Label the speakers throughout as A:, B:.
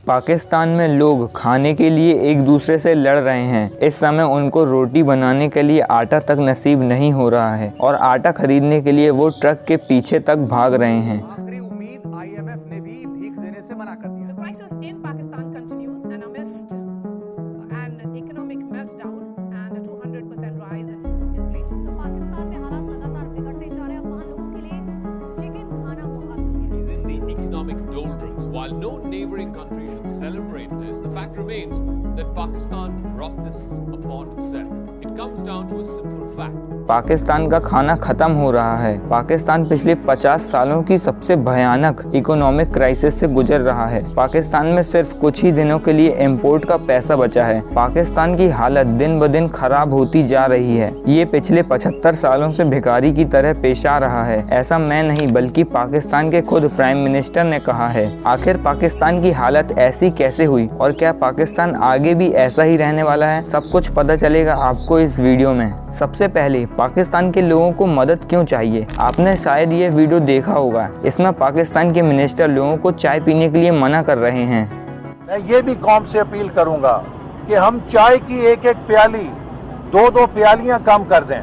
A: पाकिस्तान में लोग खाने के लिए एक दूसरे से लड़ रहे हैं। इस समय उनको रोटी बनाने के लिए आटा तक नसीब नहीं हो रहा है और आटा खरीदने के लिए वो ट्रक के पीछे तक भाग रहे हैं।
B: आखिरी उम्मीद IMF ने भी भीख देने से मना कर दिया।
C: The crisis in Pakistan continues and amidst an economic meltdown and a 200% rise in inflation.
D: तो पाकिस्तान में हालात लगातार बिगड़ते जा रहे हैं। वहाँ लोगों के लिए चिकन खाना मुहाल हो गया है।
E: Is in the economic doldrums. While no neighboring country should celebrate this, the fact remains that Pakistan brought this upon itself. It comes down to a simple fact.
A: Pakistan का खाना खत्म हो रहा है। पाकिस्तान पिछले 50 सालों की सबसे भयानक इकोनॉमिक क्राइसिस से गुजर रहा है। पाकिस्तान में सिर्फ कुछ ही दिनों के लिए इंपोर्ट का पैसा बचा है। पाकिस्तान की हालत दिन ब दिन खराब होती जा रही है। ये पिछले 75 सालों से भिखारी की तरह पेश आ रहा है। ऐसा मैं नहीं बल्कि पाकिस्तान के खुद प्राइम मिनिस्टर ने कहा है। आखिर पाकिस्तान की हालत ऐसी कैसे हुई और क्या पाकिस्तान आगे भी ऐसा ही रहने वाला है? सब कुछ पता चलेगा आपको इस वीडियो में। सबसे पहले पाकिस्तान के लोगों को मदद क्यों चाहिए? आपने शायद ये वीडियो देखा होगा। इसमें पाकिस्तान के मिनिस्टर लोगों को चाय पीने के लिए मना कर रहे हैं।
F: मैं ये भी कौम से अपील करूंगा कि हम चाय की एक एक प्याली दो प्यालियां कम कर दें,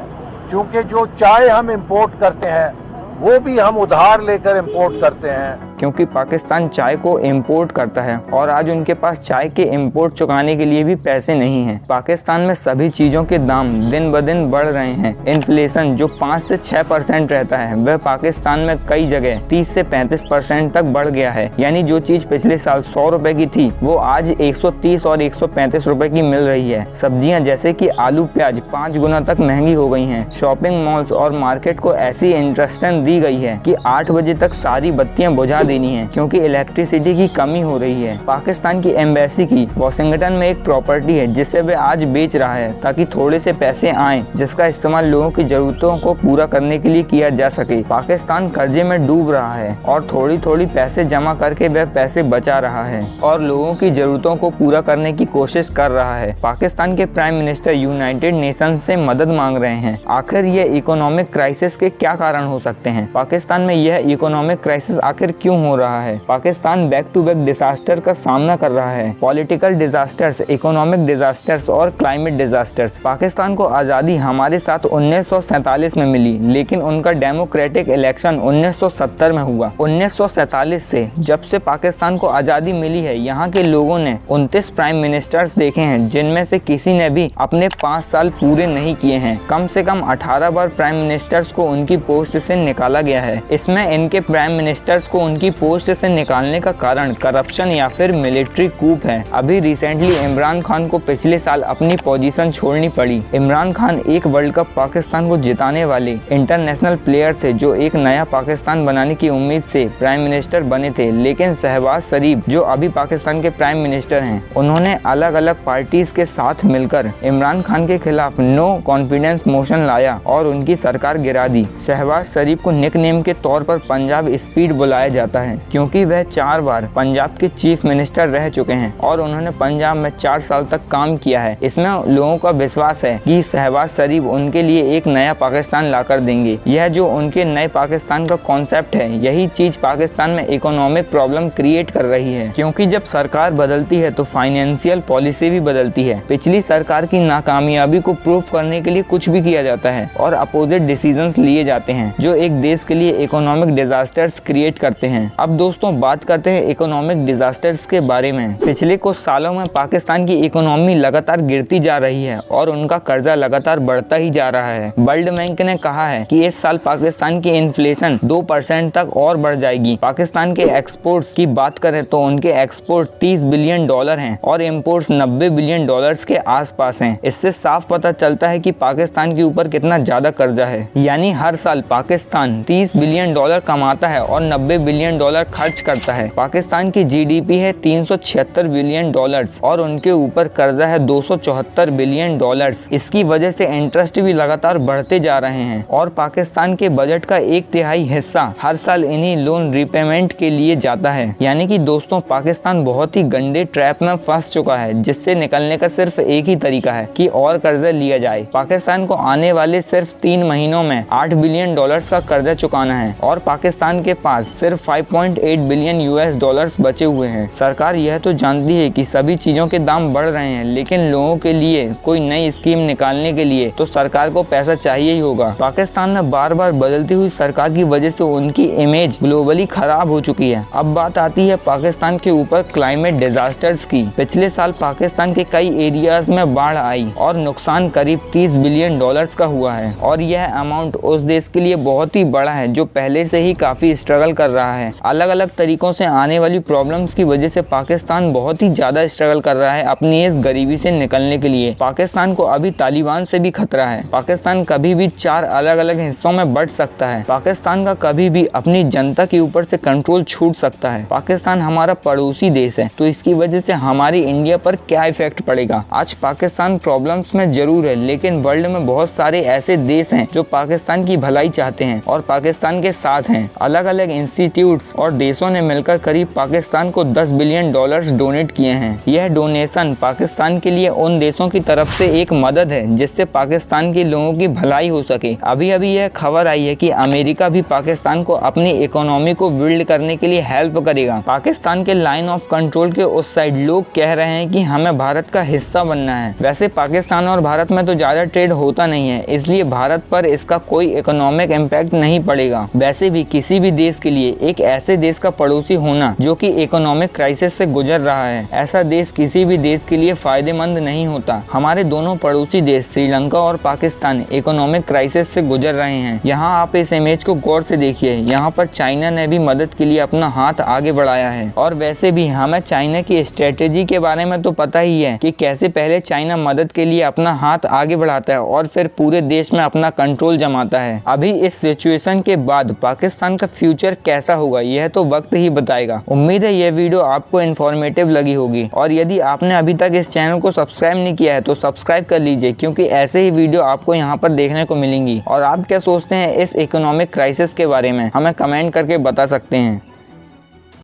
F: क्योंकि जो चाय हम इंपोर्ट करते हैं वो भी हम उधार लेकर इंपोर्ट करते हैं।
A: क्योंकि पाकिस्तान चाय को इंपोर्ट करता है और आज उनके पास चाय के इंपोर्ट चुकाने के लिए भी पैसे नहीं हैं। पाकिस्तान में सभी चीज़ों के दाम दिन ब दिन बढ़ रहे हैं। इन्फ्लेशन जो 5 से 6% रहता है वह पाकिस्तान में कई जगह 30 से 35% तक बढ़ गया है। यानी जो चीज़ पिछले साल 100 रुपए की थी वो आज 130 और 135 रुपए की मिल रही है। सब्जियां जैसे कि आलू प्याज 5 गुना तक महंगी हो गई हैं। शॉपिंग मॉल्स और मार्केट को ऐसी इंस्ट्रक्शन दी गई है कि 8 बजे तक सारी बत्तियां बुझा देनी है क्योंकि इलेक्ट्रिसिटी की कमी हो रही है। पाकिस्तान की एम्बेसी की वॉशिंगटन में एक प्रॉपर्टी है जिसे वे आज बेच रहा है ताकि थोड़े से पैसे आएं, जिसका इस्तेमाल लोगों की जरूरतों को पूरा करने के लिए किया जा सके। पाकिस्तान कर्जे में डूब रहा है और थोड़ी थोड़ी पैसे जमा करके वह पैसे बचा रहा है और लोगों की जरूरतों को पूरा करने की कोशिश कर रहा है। पाकिस्तान के प्राइम मिनिस्टर यूनाइटेड नेशंस से मदद मांग रहे हैं। आखिर ये इकोनॉमिक क्राइसिस के क्या कारण हो सकते हैं? पाकिस्तान में यह इकोनॉमिक क्राइसिस आखिर क्यों हो रहा है? Pakistan back to back disaster का सामना कर रहा है। पॉलिटिकल डिजास्टर्स, इकोनॉमिक डिजास्टर्स और क्लाइमेट डिजास्टर्स। पाकिस्तान को आज़ादी हमारे साथ 1947 में मिली, लेकिन उनका डेमोक्रेटिक इलेक्शन 1970 में हुआ। 1947 से जब से पाकिस्तान को आज़ादी मिली है, यहाँ के लोगों ने 29 प्राइम मिनिस्टर्स देखे हैं, जिनमें से किसी ने भी अपने 5 साल पूरे नहीं किए हैं। कम से कम 18 बार प्राइम मिनिस्टर्स को उनकी पोस्ट से निकाला गया है। इसमें इनके प्राइम मिनिस्टर्स को उनकी पोस्ट से निकालने का कारण करप्शन या फिर मिलिट्री कूप है। अभी रिसेंटली इमरान खान को पिछले साल अपनी पोजीशन छोड़नी पड़ी। इमरान खान एक वर्ल्ड कप पाकिस्तान को जिताने वाले इंटरनेशनल प्लेयर थे जो एक नया पाकिस्तान बनाने की उम्मीद से प्राइम मिनिस्टर बने थे, लेकिन शहबाज शरीफ जो अभी पाकिस्तान के प्राइम मिनिस्टर हैं, उन्होंने अलग अलग पार्टीज के साथ मिलकर इमरान खान के खिलाफ नो कॉन्फिडेंस मोशन लाया और उनकी सरकार गिरा दी। शहबाज शरीफ को निकनेम के तौर पर पंजाब स्पीड बुलाया जाता है क्योंकि वह 4 बार पंजाब के चीफ मिनिस्टर रह चुके हैं और उन्होंने पंजाब में 4 साल तक काम किया है। इसमें लोगों का विश्वास है कि शहबाज शरीफ उनके लिए एक नया पाकिस्तान लाकर देंगे। यह जो उनके नए पाकिस्तान का कॉन्सेप्ट है, यही चीज पाकिस्तान में इकोनॉमिक प्रॉब्लम क्रिएट कर रही है, क्योंकि जब सरकार बदलती है तो फाइनेंशियल पॉलिसी भी बदलती है। पिछली सरकार की नाकामयाबी को प्रूव करने के लिए कुछ भी किया जाता है और अपोजिट डिसीजंस लिए जाते हैं जो एक देश के लिए इकोनॉमिक डिजास्टर्स क्रिएट करते हैं। अब दोस्तों बात करते हैं इकोनॉमिक डिजास्टर्स के बारे में। पिछले कुछ सालों में पाकिस्तान की इकोनॉमी लगातार गिरती जा रही है और उनका कर्जा लगातार बढ़ता ही जा रहा है। वर्ल्ड बैंक ने कहा है कि इस साल पाकिस्तान की इन्फ्लेशन 2% तक और बढ़ जाएगी। पाकिस्तान के एक्सपोर्ट्स की बात करें तो उनके एक्सपोर्ट $30 बिलियन हैं और इम्पोर्ट्स $90 बिलियन के आसपास हैं। इससे साफ पता चलता है कि पाकिस्तान के ऊपर कितना ज्यादा कर्जा है। यानी हर साल पाकिस्तान $30 बिलियन कमाता है और $90 बिलियन खर्च करता है। पाकिस्तान की GDP है $376 बिलियन और उनके ऊपर कर्जा है $274 बिलियन। इसकी वजह से इंटरेस्ट भी लगातार बढ़ते जा रहे हैं और पाकिस्तान के बजट का 1/3 हिस्सा हर साल इन्हीं लोन रिपेमेंट के लिए जाता है। यानी कि दोस्तों पाकिस्तान बहुत ही गंदे ट्रैप में फंस चुका है, जिससे निकलने का सिर्फ एक ही तरीका है कि और कर्जा लिया जाए। पाकिस्तान को आने वाले सिर्फ 3 महीनों में $8 बिलियन का कर्जा चुकाना है और पाकिस्तान के पास सिर्फ $5.8 बिलियन US बचे हुए हैं। सरकार यह तो जानती है कि सभी चीजों के दाम बढ़ रहे हैं, लेकिन लोगों के लिए कोई नई स्कीम निकालने के लिए तो सरकार को पैसा चाहिए ही होगा। पाकिस्तान में बार बार बदलती हुई सरकार की वजह से उनकी इमेज ग्लोबली खराब हो चुकी है। अब बात आती है पाकिस्तान के ऊपर क्लाइमेट डिजास्टर्स की। पिछले साल पाकिस्तान के कई एरियाज में बाढ़ आई और नुकसान करीब $30 बिलियन का हुआ है, और यह अमाउंट उस देश के लिए बहुत ही बड़ा है जो पहले से ही काफी स्ट्रगल कर रहा है। अलग अलग तरीकों से आने वाली प्रॉब्लम्स की वजह से पाकिस्तान बहुत ही ज्यादा स्ट्रगल कर रहा है अपनी इस गरीबी से निकलने के लिए। पाकिस्तान को अभी तालिबान से भी खतरा है। पाकिस्तान कभी भी 4 अलग अलग हिस्सों में बढ़ सकता है। पाकिस्तान का कभी भी अपनी जनता के ऊपर से कंट्रोल छूट सकता है। पाकिस्तान हमारा पड़ोसी देश है, तो इसकी वजह से हमारी इंडिया पर क्या इफेक्ट पड़ेगा। आज पाकिस्तान प्रॉब्लम्स में जरूर है, लेकिन वर्ल्ड में बहुत सारे ऐसे देश हैं जो पाकिस्तान की भलाई चाहते हैं और पाकिस्तान के साथ हैं। अलग अलग इंस्टीट्यूट्स और देशों ने मिलकर करीब पाकिस्तान को $10 बिलियन डोनेट किए हैं। यह डोनेशन पाकिस्तान के लिए उन देशों की तरफ से एक मदद है जिससे पाकिस्तान के लोगों की भलाई हो सके। अभी अभी यह खबर आई है कि अमेरिका भी पाकिस्तान को अपनी इकोनॉमी को बिल्ड करने के लिए हेल्प करेगा। पाकिस्तान के लाइन ऑफ कंट्रोल के उस साइड लोग कह रहे हैं कि हमें भारत का हिस्सा बनना है। वैसे पाकिस्तान और भारत में तो ज्यादा ट्रेड होता नहीं है, इसलिए भारत पर इसका कोई इकोनॉमिक इम्पैक्ट नहीं पड़ेगा। वैसे भी किसी भी देश के लिए एक ऐसे देश का पड़ोसी होना जो कि इकोनॉमिक क्राइसिस से गुजर रहा है, ऐसा देश किसी भी देश के लिए फायदेमंद नहीं होता। हमारे दोनों पड़ोसी देश श्रीलंका और पाकिस्तान इकोनॉमिक क्राइसिस से गुजर रहे हैं। यहाँ आप इस इमेज को गौर से देखिए। यहाँ पर चाइना ने भी मदद के लिए अपना हाथ आगे बढ़ाया है। और वैसे भी हमें चाइना की स्ट्रेटेजी के बारे में तो पता ही है कि कैसे पहले चाइना मदद के लिए अपना हाथ आगे बढ़ाता है और फिर पूरे देश में अपना कंट्रोल जमाता है। अभी इस सिचुएशन के बाद पाकिस्तान का फ्यूचर कैसा होगा यह तो वक्त ही बताएगा। उम्मीद है यह वीडियो आपको इन्फॉर्मेटिव लगी होगी, और यदि आपने अभी तक इस चैनल को सब्सक्राइब नहीं किया है तो सब्सक्राइब कर लीजिए, क्योंकि ऐसे ही वीडियो आपको यहाँ पर देखने को मिलेंगी। और आप क्या सोचते हैं इस इकोनॉमिक क्राइसिस के बारे में हमें कमेंट करके बता सकते हैं।